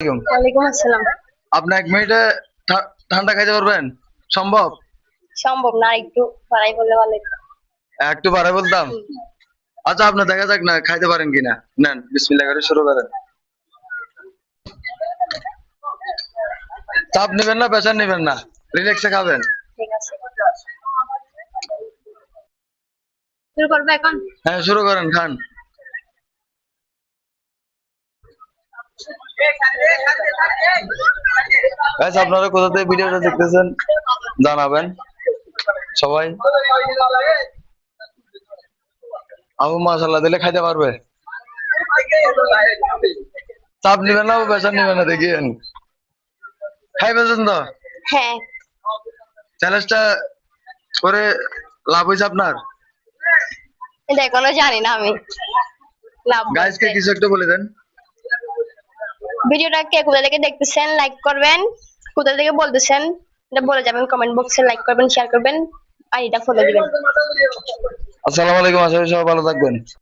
ওয়ালাইকুম আসসালাম। আপনি 1 মিনিটে ঠান্ডা খাইতে পারবেন? সম্ভব? সম্ভব না, একটু বাড়াই বললে ভালো হতো। একটু বাড়াই বলতাম। আচ্ছা, আপনি দেখা যাক না খাইতে পারেন কিনা। নেন, বিসমিল্লাহ করে শুরু করেন। চাপ নেবেন না, প্রেশার নেবেন না, রিল্যাক্সে খাবেন। ঠিক আছে, শুরু করবো এখন। হ্যাঁ, শুরু করেন, খান। গাইস, আপনারা কোথা থেকে ভিডিওটা দেখতেছেন জানাবেন সবাই। আবু মাশাআল্লাহ দিলে খাইতে পারবে। চাপ নেবেন না, প্রেশার নেবেন না, দেখিয়েন খাইবেন তো। হ্যাঁ, চ্যালেঞ্জটা করে লাভ হয়েছে আপনার? এটা এখনো জানি না আমি। লাভ গাইসকে কিছু একটা বলে দেন। ভিডিওটা কে কোথা থেকে দেখতেছেন লাইক করবেন, কোথা থেকে বলতেছেন এটা বলে যাবেন, কমেন্ট বক্সে লাইক করবেন, শেয়ার করবেন আর এটা ফলো দিবেন। আসসালামু আলাইকুম, আশা করি সবাই ভালো থাকবেন।